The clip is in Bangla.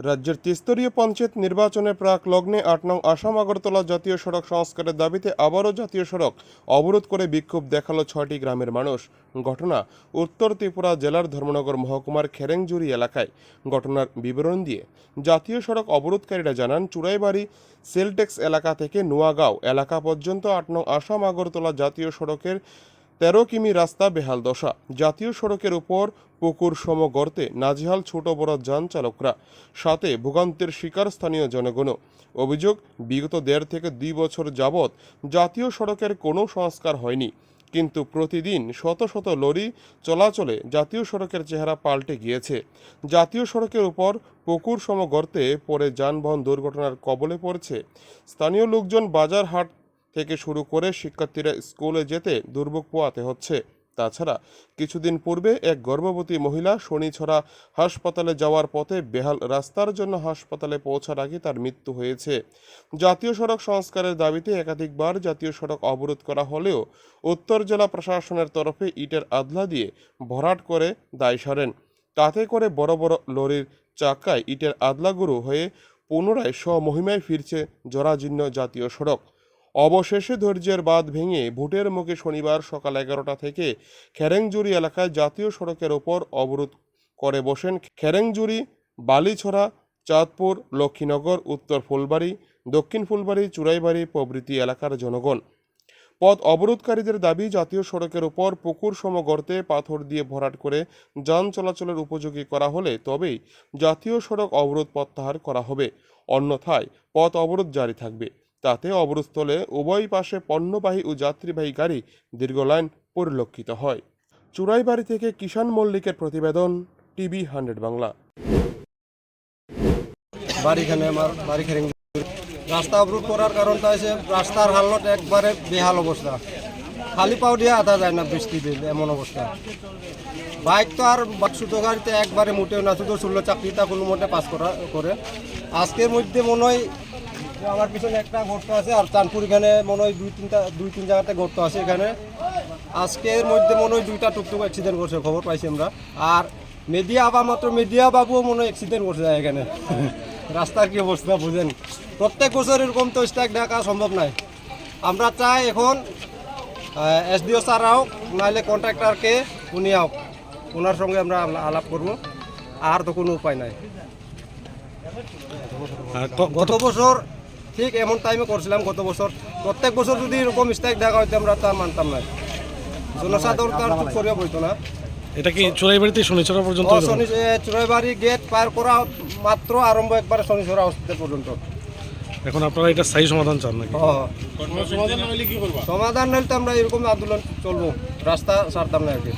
রাজ্যের ত্রিস্তরীয় পঞ্চায়েত নির্বাচনের প্রাক লগ্নে ৮ নং আসাম আগরতলা জাতীয় সড়ক সংস্কারের দাবিতে আবারও জাতীয় সড়ক অবরোধ করে বিক্ষোভ দেখালো ৬টি গ্রামের মানুষ। ঘটনা উত্তর ত্রিপুরা জেলার ধর্মনগর মহকুমার খেরেংজুরি এলাকায়। ঘটনার বিবরণ দিয়ে জাতীয় সড়ক অবরোধকারীরা জানান, চুরাইবাড়ি সেলটেক্স এলাকা থেকে নোয়াগাঁও এলাকা পর্যন্ত ৮ নং আসাম আগরতলা জাতীয় সড়কের ১৩ কিমি রাস্তা বেহাল দশা। জাতীয় সড়কের উপর পুকুর সম গর্তে নাজেহাল ছোট বড় যান চালকরা, সাথে ভোগান্তির শিকার স্থানীয় জনগণও। অভিযোগ, বিগত ১.৫ থেকে ২ বছর যাবৎ জাতীয় সড়কের কোনো সংস্কার হয়নি, কিন্তু প্রতিদিন শত শত লরি চলাচলে জাতীয় সড়কের চেহারা পাল্টে গিয়েছে। জাতীয় সড়কের উপর পুকুর সম গর্তে পড়ে যানবাহন দুর্ঘটনার কবলে পড়ছে। স্থানীয় লোকজন, বাজার হাট থেকে শুরু করে শিক্ষার্থীরা স্কুলে যেতে দুর্ভোগ পোহাতে হচ্ছে। তাছাড়া কিছুদিন পূর্বে এক গর্ভবতী মহিলা শনিছড়া হাসপাতালে যাওয়ার পথে বেহাল রাস্তার জন্য হাসপাতালে পৌঁছার আগে তার মৃত্যু হয়েছে। জাতীয় সড়ক সংস্কারের দাবিতে একাধিকবার জাতীয় সড়ক অবরোধ করা হলেও উত্তর জেলা প্রশাসনের তরফে ইটের আদলা দিয়ে ভরাট করে দায় সারেন। তাতে করে বড় বড় লরির চাকায় ইটের আদলাগুলো হয়ে পুনরায় স্বমহিমায় ফিরছে জরাজীর্ণ জাতীয় সড়ক। অবশেষে ধৈর্যের বাঁধ ভেঙে ভোটের মুখে শনিবার সকাল ১১টা থেকে খেরেংজুরি এলাকায় জাতীয় সড়কের ওপর অবরোধ করে বসেন খেরেংজুরি, বালিছড়া, চাঁদপুর, লক্ষ্মীনগর, উত্তর ফুলবাড়ি, দক্ষিণ ফুলবাড়ি, চুরাইবাড়ি প্রভৃতি এলাকার জনগণ। পথ অবরোধকারীদের দাবি, জাতীয় সড়কের উপর পুকুর সম গর্তে পাথর দিয়ে ভরাট করে যান চলাচলের উপযোগী করা হলে তবেই জাতীয় সড়ক অবরোধ প্রত্যাহার করা হবে, অন্যথায় পথ অবরোধ জারি থাকবে। তাতে অবরোধস্থলে উভয় পাশে পণ্যবাহী ও যাত্রীবাহী গাড়ি দীর্ঘ লাইন পরিলক্ষিত হয়। চুরাইবাড়ি থেকে কিষান মল্লিকের প্রতিবেদন, টিভি 100 বাংলা। রাস্তা অবরোধ করার কারণটা হচ্ছে রাস্তার হালত একবারে বেহাল অবস্থা, খালি পাও দিয়ে আধা যায় না বৃষ্টি দিলে, এমন অবস্থা। বাইক তো আর ছোটো গাড়িতে একবারে মোটেও না, শুধু 16 চাকরিটা কোনো মতে পাস করে। আজকের মধ্যে মনে হয় আমার পিছনে একটা গর্ত আছে, আর চাঁদপুর এখানে মনে হয় দুই তিন জায়গাতে গর্ত আছে। এখানে আজকের মধ্যে মনে হয় 2টা টুকটুক অ্যাক্সিডেন্ট করছে, খবর পাইছি আমরা। আর মিডিয়া বাবুও মনে হয় অ্যাক্সিডেন্ট করছে এখানে। রাস্তার কি অবস্থা বুঝেন, প্রত্যেক বছর এরকম তো স্ট্রাইক ডাকা সম্ভব নয়। আমরা চাই এখন এসডিও স্যার হোক, নাহলে কন্ট্রাক্টরকে উনি হোক, ওনার সঙ্গে আমরা আলাপ করব, আর তো কোনো উপায় নাই। গত বছর ঠিক এমন টাইমে করছিলাম, গত বছর প্রত্যেক বছর যদি এরকম স্ট্রাইক ডাকা হইতো আমরা তা মানতাম না, জনসাধারণ তার চুপ করিয়া বইতো না। এটা কি চুরাইবাড়িতে শনিছড়া পর্যন্ত? চুরাইবাড়ি গেট পার করা মাত্র আরম্ভ একবারে শনিছড়া হসপিটাল পর্যন্ত। এখন আপনারা এটা স্থায়ী সমাধান চান নাকি? সমাধান নইলে তো আমরা এরকম আন্দোলন চলবো, রাস্তা ছাড়তাম না আর কি।